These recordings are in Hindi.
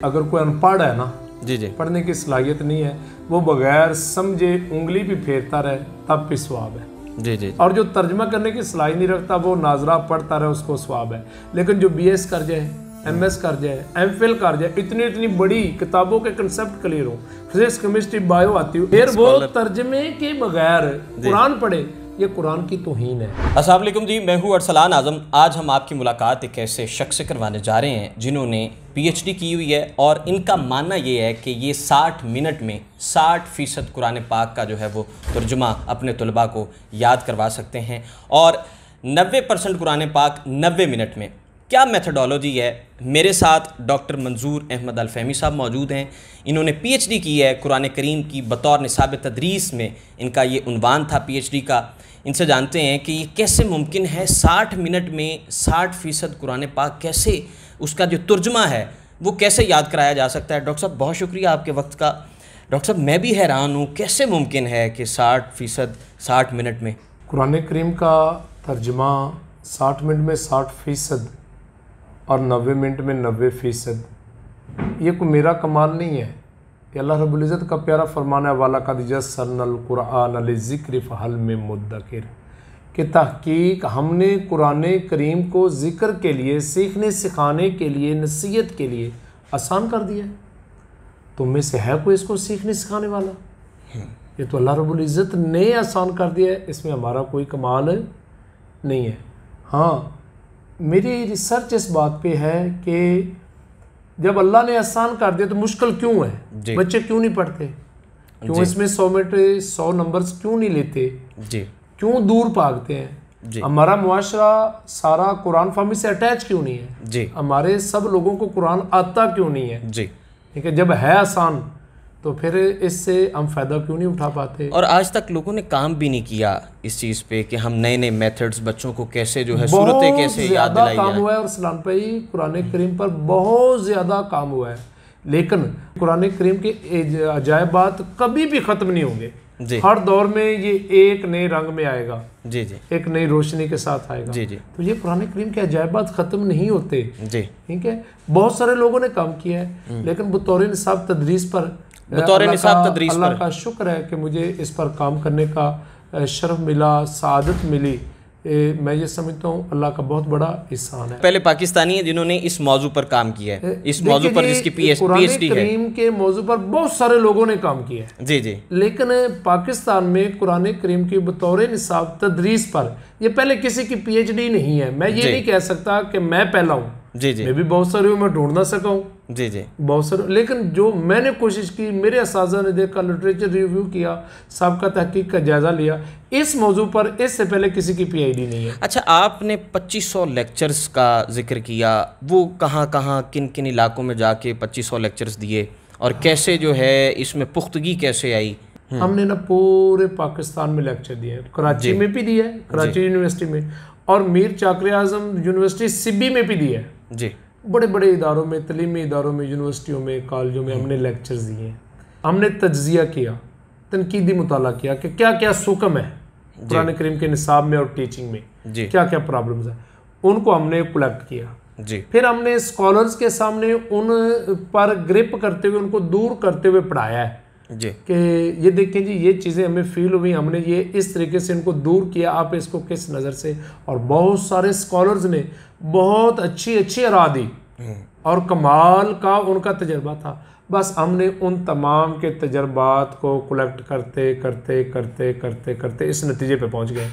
अगर कोई अनपढ़ है ना, जी जी, पढ़ने की सलाहियत नहीं है, वो बगैर समझे उंगली भी फेरता रहे तब भी सवाब है। जी जी, और जो तर्जमा करने की सलाहियत नहीं रखता वो नाजरा पढ़ता रहे उसको सवाब है। लेकिन जो BS कर जाए, MS कर जाए, MPhil कर जाए, इतनी इतनी बड़ी किताबों के कंसेप्ट क्लियर हो, फिजिक्स केमिस्ट्री बायो आती हो, फिर वो तर्जमे के बगैर कुरान पढ़े, ये कुरान की तौहीन है। अस्सलाम वालेकुम जी, मैं हूँ अरसलान आज़म। आज हम आपकी मुलाकात एक ऐसे शख्स से करवाने जा रहे हैं जिन्होंने PhD की हुई है और इनका मानना ये है कि ये 60 मिनट में 60% कुरान पाक का जो है वो तर्जुमा अपने तलबा को याद करवा सकते हैं और 90% कुरान पाक 90 मिनट में। क्या मेथडोलॉजी है? मेरे साथ डॉक्टर मंजूर अहमद अल फहमी साहब मौजूद हैं। इन्होंने PhD की है कुरान करीम की बतौर निसाब तदरीस में, इनका ये उन्वान था PhD का। इनसे जानते हैं कि ये कैसे मुमकिन है 60 मिनट में 60% कुरान पाक, कैसे उसका जो तर्जुमा है वो कैसे याद कराया जा सकता है। डॉक्टर साहब बहुत शुक्रिया आपके वक्त का। डॉक्टर साहब मैं भी हैरान हूँ, कैसे मुमकिन है कि 60% 60 मिनट में कुरान करीम का तर्जुमा 60 मिनट में 60% और 90 मिनट में 90%। ये कोई मेरा कमाल नहीं है, ये अल्लाह रब्बुल इज़्ज़त का प्यारा फरमान है, वाला कद यस्सरनल कुरआन लिज़िक्र फहल मिन मुद्दकिर, कि तहकीक हमने कुरान करीम को ज़िक्र के लिए, सीखने सिखाने के लिए, नसीहत के लिए आसान कर दिया है। तुम में से है कोई इसको सीखने सिखाने वाला? ये तो अल्लाह रब्बुल इज़्ज़त ने आसान कर दिया है, इसमें हमारा कोई कमाल नहीं है। हाँ, मेरी रिसर्च इस बात पे है कि जब अल्लाह ने आसान कर दिया तो मुश्किल क्यों है? बच्चे क्यों नहीं पढ़ते? क्यों इसमें 100 मिनट 100 नंबर्स क्यों नहीं लेते जी? क्यों दूर भागते हैं? हमारा मुआशरा सारा कुरान फहमी से अटैच क्यों नहीं है जी? हमारे सब लोगों को कुरान आता क्यों नहीं है जी? ठीक है, जब है आसान तो फिर इससे हम फ़ायदा क्यों नहीं उठा पाते? और आज तक लोगों ने काम भी नहीं किया इस चीज़ पे कि हम नए नए मेथड्स बच्चों को कैसे जो है सूरतें कैसे याद दिलाई काम हुआ है। और सलाम भाई, कुरान करीम पर बहुत ज़्यादा काम हुआ है, लेकिन कुरान करीम के अजायबात कभी भी ख़त्म नहीं होंगे जी। हर दौर में ये एक नए रंग में आएगा जी जी, एक नई रोशनी के साथ आएगा जी जी। तो ये कुरान करीम के अजायबात ख़त्म नहीं होते जी। ठीक है, बहुत सारे लोगों ने काम किया है, लेकिन बतौर निसाब तदरीस पर, बतौर निसाब तदरीस अल्लाह का शुक्र है कि मुझे इस पर काम करने का शर्फ मिला, सआदत मिली। मैं ये समझता हूँ अल्लाह का बहुत बड़ा एहसान है। पहले पाकिस्तानी है जिन्होंने इस मौजू पर काम किया है, इस मौजू पर जिसकी PhD है। करीम के मौजू पर बहुत सारे लोगों ने काम किया है जी जी, लेकिन पाकिस्तान में कुरान करीम की बतौर निसाब तदरीस पर ये पहले किसी की PhD नहीं है। मैं ये नहीं कह सकता कि मैं पहला हूँ जी जी, मैं भी बहुत सारे मैं ढूंढ ना सका हूँ जी जी, बहुत सारे, लेकिन जो मैंने कोशिश की, मेरे असातिज़ा ने देखा, लिटरेचर रिव्यू किया, सबका तहकीक का जायज़ा लिया, इस मौजू पर इससे पहले किसी की PhD नहीं है। अच्छा, आपने 2500 लेक्चर्स का जिक्र किया, वो कहाँ कहाँ किन किन इलाकों में जाके 2500 लेक्चर्स दिए और कैसे जो है इसमें पुख्तगी कैसे आई? हमने ना पूरे पाकिस्तान में लेक्चर दिए, कराची में भी दिया है, कराची यूनिवर्सिटी में, और मीर चाकर आजम यूनिवर्सिटी सिब्बी में भी दिया है जी। बड़े बड़े इदारों में, तलीमी इदारों में, यूनिवर्सिटियों में, कॉलेजों में हमने लेक्चर्स दिए हैं। हमने तज्जिया किया, तनकीदी मुताला किया कि क्या क्या सुकम है कुरान करीम के निसाब में और टीचिंग में, क्या क्या प्रॉब्लम्स है, उनको हमने कलेक्ट किया जी। फिर हमने स्कॉलर्स के सामने उन पर ग्रिप करते हुए, उनको दूर करते हुए पढ़ाया है जी कि ये देखें जी, ये चीज़ें हमें फील हुई, हमने ये इस तरीके से इनको दूर किया, आप इसको किस नज़र से। और बहुत सारे स्कॉलर्स ने बहुत अच्छी अच्छी राह दी और कमाल का उनका तजर्बा था। बस हमने उन तमाम के तजर्बात को कलेक्ट करते करते करते करते करते इस नतीजे पे पहुंच गए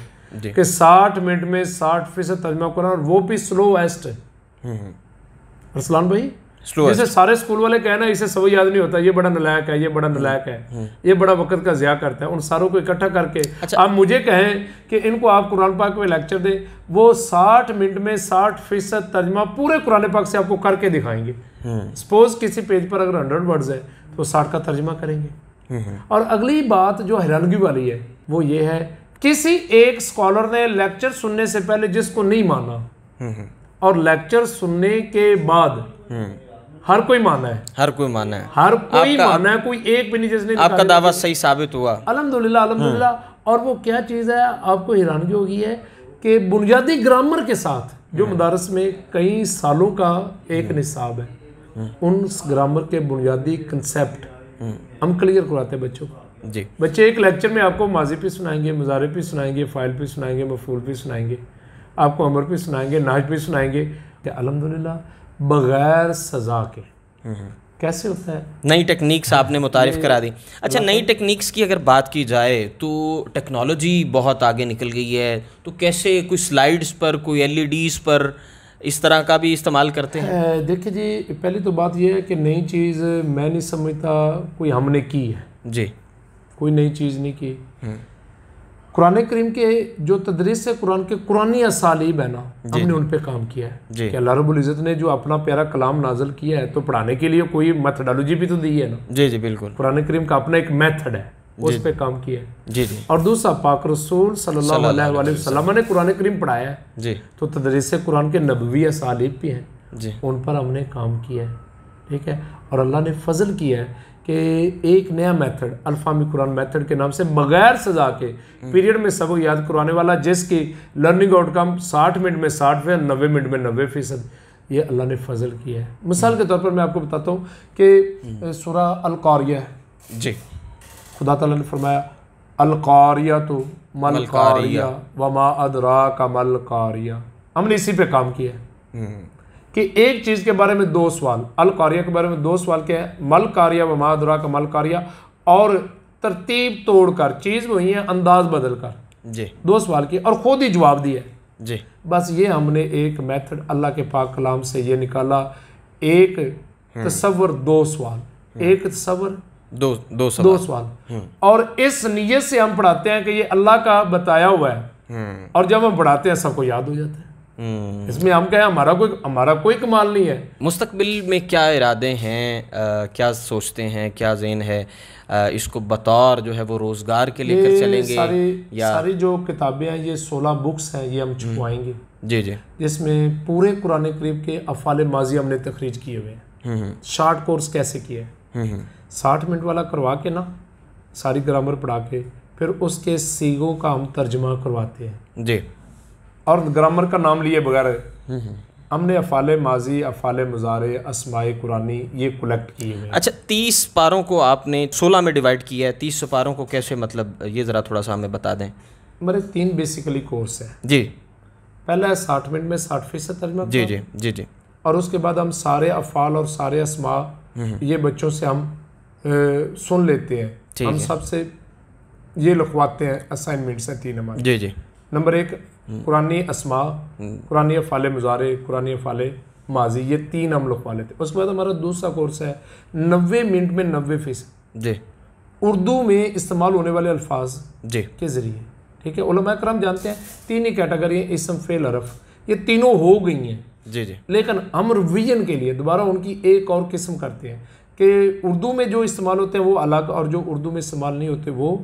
कि 60 मिनट में 60% तर्जुमा कुरान, और वो भी स्लोएस्ट। अरसलान भाई, जैसे सारे स्कूल वाले कहना इसे सब याद नहीं होता, ये बड़ा नालायक है, ये बड़ा नालायक है, ये बड़ा वक्त का ज़िया करता है, उन सारों को इकट्ठा करके आप मुझे कहें कि इनको आप कुरान पाक में लेक्चर दें, वो 60 मिनट में 60% तर्जुमा पूरे कुरान पाक से आपको करके दिखाएंगे। सपोज किसी पेज पर अगर 100 वर्ड्स है तो 60 का तर्जुमा करेंगे। और अगली बात जो हैरानगी वाली है वो ये है, किसी एक स्कॉलर ने लेक्चर सुनने से पहले जिसको नहीं माना और लेक्चर सुनने के बाद हर कोई माना है, हर कोई माना है, हर कोई माना है, कोई एक भी नहीं जिसने, आपका दावा सही साबित हुआ, अल्हम्दुलिल्लाह अल्हम्दुलिल्लाह। और वो क्या चीज़ है, आपको हैरानगी होगी है कि बुनियादी ग्रामर के साथ जो मदारस में कई सालों का एक निसाब है, उन ग्रामर के बुनियादी कंसेप्ट हम क्लियर करवाते हैं बच्चों को। जी। बच्चे एक लेक्चर में आपको माजी पे सुनाएंगे, मुजारे पे सुनाएंगे, फ़ाइल पे सुनाएंगे, मफ़ूल पे सुनाएंगे, आपको अमर पे सुनाएंगे, नाज पे सुनाएंगे। कि अल्हम्दुलिल्लाह बग़ैर सज़ा के कैसे होता है। नई टेक्निक्स आपने मुतारिफ़ करा दी। अच्छा, नई टेक्निक्स की अगर बात की जाए तो टेक्नोलॉजी बहुत आगे निकल गई है, तो कैसे कोई स्लाइड्स पर, कोई LEDs पर इस तरह का भी इस्तेमाल करते हैं? देखिए जी, पहली तो बात यह है कि नई चीज़ मैं नहीं समझता कोई हमने की है जी, कोई नई चीज़ नहीं की। कुरान करीम के जो तदरीस है कुरान के कुरानी असालीब है ना, हमने उन पे काम किया है कि अल्लाह रब्बुल इज़्ज़त ने जो अपना प्यारा कलाम नाज़िल किया है तो पढ़ाने के लिए कोई मेथडोलॉजी भी तो दी है ना। जी जी बिल्कुल। कुरान करीम का अपना एक मेथड है, उस पे काम किया है। जी जी। और दूसरा पाक रसूल सल्लल्लाहु अलैहि वसल्लम ने कुरान करीम पढ़ाया है जी, तो तदरीस कुरान के नबवी असालीब भी हैं जी, उन पर हमने काम किया है। ठीक है। और अल्लाह ने फजल किया है कि एक नया मेथड अल्फामी कुरान मेथड के नाम से बगैर सजा के पीरियड में सबक याद करवाने वाला, जिसकी लर्निंग आउटकम 60 मिनट में 60%, 90 मिनट में 90%, ये अल्लाह ने फजल किया है। मिसाल के तौर पर मैं आपको बताता हूँ कि सूरा अल कारिया जी, खुदा ताला ने फरमाया अल कारिया तो मल कारिया वमा अदरा का मल कारिया। हमने इसी पे काम किया है कि एक चीज़ के बारे में 2 सवाल, अल कारिया के बारे में 2 सवाल क्या है, मल कारिया व मादरा का मल कारिया, और तरतीब तोड़कर चीज़ वही है अंदाज बदल कर जी 2 सवाल किए और खुद ही जवाब दिया जी। बस ये हमने एक मेथड अल्लाह के पाक कलाम से ये निकाला। एक तसव्वुर 2 सवाल, एक तसव्वुर दो सवाल, और इस नीयत से हम पढ़ाते हैं कि ये अल्लाह का बताया हुआ है, और जब हम पढ़ाते हैं सबको याद हो जाता है। इसमें हम क्या है, हमारा कोई कमाल नहीं है। मुस्तकबिल में क्या इरादे हैं, क्या सोचते हैं, क्या ज़हन है, इसको बतौर जो है वो रोज़गार के लेकर चलेंगे? सारी जो किताबें हैं ये 16 बुक्स हैं, ये हम छुपवाएंगे जी जी, जिसमें पूरे कुरान करीम के अफ़ाल माजी हमने तखरीज किए हुए हैं। शार्ट कोर्स कैसे किए, 60 मिनट वाला करवा के ना, सारी ग्रामर पढ़ा के, फिर उसके सीगों का हम तर्जमा करवाते हैं जी, और ग्रामर का नाम लिए बगैर हमने अफ़ाल माजी, अफ़ाल मुजारे, अस्माए कुरानी ये कलेक्ट किए हुए हैं। अच्छा, 30 पारों को आपने 16 में डिवाइड किया है, 30 पारों को कैसे, मतलब ये ज़रा थोड़ा सा हमें बता दें। मेरे 3 बेसिकली कोर्स है जी। पहला है 60 मिनट में 60% तर्जमा जी जी जी जी, और उसके बाद हम सारे अफ़ाल और सारे अस्मा ये बच्चों से हम सुन लेते हैं, हम सबसे ये लिखवाते हैं, असाइनमेंट्स हैं 3 हमारे। जी जी। नंबर 1 कुरानी अस्मा, कुरानी अफ़ाल मुजारे, कुरानी अफ़ाल माजी, ये 3 हम लिखवा लेते हैं। उसके बाद हमारा दूसरा कोर्स है 90 मिनट में 90% जी, उर्दू में इस्तेमाल होने वाले अल्फाज जी के ज़रिए। ठीक है। उलमा करम जानते हैं 3 ही कैटेगरी हैं, इसम, फेल, हरफ, ये तीनों हो गई हैं। जी जी। लेकिन हम रिवीजन के लिए दोबारा उनकी एक और किस्म करते हैं कि उर्दू में जो इस्तेमाल होते हैं वो अलग, और जो उर्दू में इस्तेमाल नहीं होते वो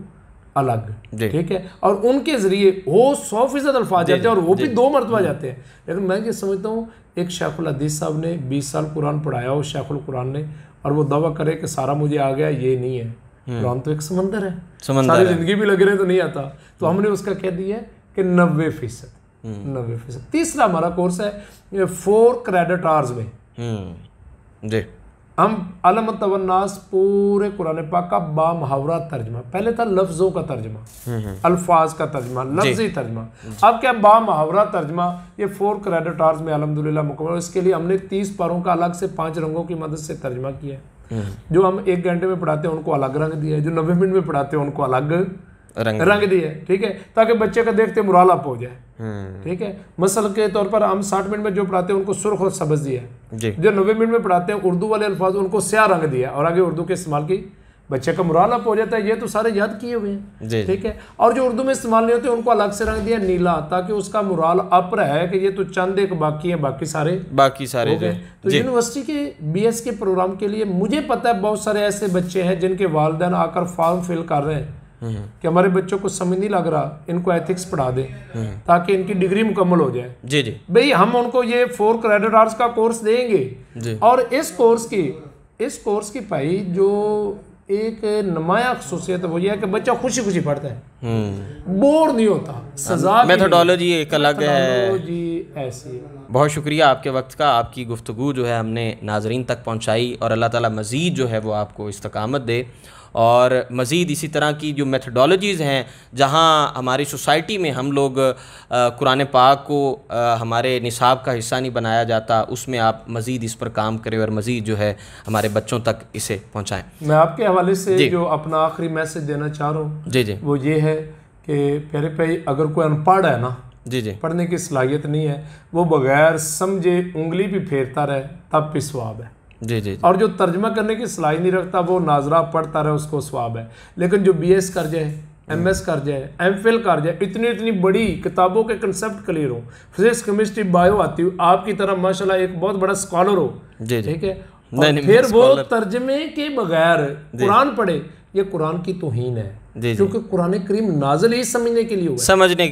अलग। ठीक है। और उनके ज़रिए वो 100% अल्फाज जाते हैं, और वो भी 2 मरतबा जाते हैं। लेकिन मैं ये समझता हूँ एक शेखुल हदीस साहब ने 20 साल कुरान पढ़ाया हो, शेखुल कुरान ने, और वो दावा करे कि सारा मुझे आ गया, ये नहीं है। कुरान तो एक समंदर है, सारी ज़िंदगी भी लगे रहे तो नहीं आता। तो हमने उसका कह दिया कि 90%। 90%। तीसरा हमारा कोर्स है 4 क्रेडिट आवर्स में जी, हम अलम तवन्नास पूरे कुरान पाक का बामुहावरा तर्जमा, पहले था लफ्ज़ों का तर्जमा, अल्फाज का तर्जमा, लफ्ज़ी तर्जमा, अब क्या बामुहावरा तर्जमा, ये 4 क्रेडिट आवर्स में अल्हम्दुलिल्लाह मुकम्मल। इसके लिए हमने 30 पारों का अलग से 5 रंगों की मदद से तर्जमा किया है। जो हम 1 घंटे में पढ़ाते हैं उनको अलग रंग दिया है, जो 90 मिनट में पढ़ाते हैं उनको अलग रंग दिया है। ठीक है, ताकि बच्चे का देखते मुराल अप हो जाए। ठीक है। मसल के तौर पर हम 60 मिनट में जो पढ़ाते हैं उनको सुर्ख और सब्ज़ दिया है, जो 90 मिनट में पढ़ाते हैं उर्दू वाले अल्फाज उनको स्याह रंग दिया, और आगे उर्दू के इस्तेमाल की, बच्चे का मुराल अप हो जाता है। ये तो सारे याद किए हुए हैं। ठीक है। और जो उर्दू में इस्तेमाल नहीं होते उनको अलग से रंग दिया नीला, ताकि उसका मुराल अप रहे कि ये तो चंद एक बाकी है, बाकी सारे हो गए। तो यूनिवर्सिटी के BS के प्रोग्राम के लिए मुझे पता है बहुत सारे ऐसे बच्चे हैं जिनके वालिदैन आकर फॉर्म फिल कर रहे हैं कि हमारे बच्चों को समझ नहीं लग रहा, इनको एथिक्स पढ़ा दें ताकि इनकी डिग्री मुकम्मल हो जाए। जी जी। भाई हम उनको ये 4 क्रेडिट आवर्स का कोर्स देंगे, और इस कोर्स की भाई जो एक नुमाया खसूसियत है वो ये है कि बच्चा खुशी खुशी पढ़ता है। बोर नहीं होता, सजा मेथोडोलॉजी एक अलग है जी, ऐसी। बहुत शुक्रिया आपके वक्त का, आपकी गुफ्तगू जो है हमने नाजरीन तक पहुंचाई और अल्लाह ताला मज़ीद जो है वो आपको इस्तकामत दे और मज़ीद इसी तरह की जो मेथोडोलॉजीज़ हैं जहां हमारी सोसाइटी में हम लोग कुरान पाक को हमारे निसाब का हिस्सा नहीं बनाया जाता, उसमें आप मज़ीद इस पर काम करें और मज़ीद जो है हमारे बच्चों तक इसे पहुँचाएँ। मैं आपके हवाले से जो अपना आखिरी मैसेज देना चाह रहा हूँ जी जी, वो ये है कि प्यारे भाई, अगर कोई अनपढ़ है ना, जी जी, पढ़ने की सलाहियत नहीं है, वो बगैर समझे उंगली भी फेरता रहे तब भी सवाब है। जी जी, और जो तर्जमा करने की सलाहियत नहीं रखता वो नाजरा पढ़ता रहे, उसको सवाब है। लेकिन जो BS कर जाए, MS कर जाए, MPhil कर जाए, इतनी बड़ी किताबों के कंसेप्ट क्लियर हो, फिजिक्स केमिस्ट्री बायो आती हो, आपकी तरह माशाल्लाह एक बहुत बड़ा स्कॉलर हो, ठीक है, और फिर वो तर्जमे के बगैर कुरान पढ़े, ये कुरान की तौहीन है। क्योंकि कुरान करीम नाज़िल ही समझने के लिए हुआ है, समझने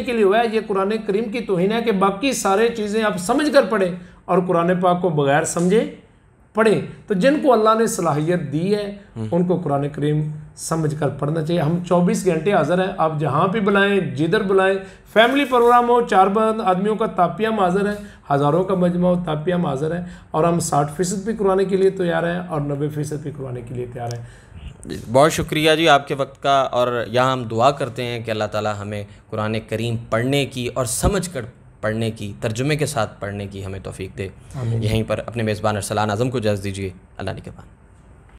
के लिए हुआ है। ये कुरान करीम की तौहीन है कि बाकी सारे चीज़ें आप समझ कर पढ़े और कुरान पाक को बगैर समझे पढ़ें। तो जिनको अल्लाह ने सलाहियत दी है उनको कुरान करीम समझ कर पढ़ना चाहिए। हम 24 घंटे हाज़िर हैं, आप जहाँ भी बुलाएं, जिधर बुलाएं, फैमिली प्रोग्राम हो, 4 आदमियों का तापिया हाज़िर है, हज़ारों का मजमा हो, तापिया हाज़िर है। और हम 60% भी कुरान के लिए तैयार हैं और 90% भी कुरान के लिए तैयार हैं। बहुत शुक्रिया जी आपके वक्त का, और यहाँ हम दुआ करते हैं कि अल्लाह ताला हमें कुरान करीम पढ़ने की और समझ कर पढ़ने की, तर्जुमे के साथ पढ़ने की हमें तौफीक दे। यहीं पर अपने मेज़बान अरसलान आज़म को इजाज़त दीजिए। अल्लाह निगहबान।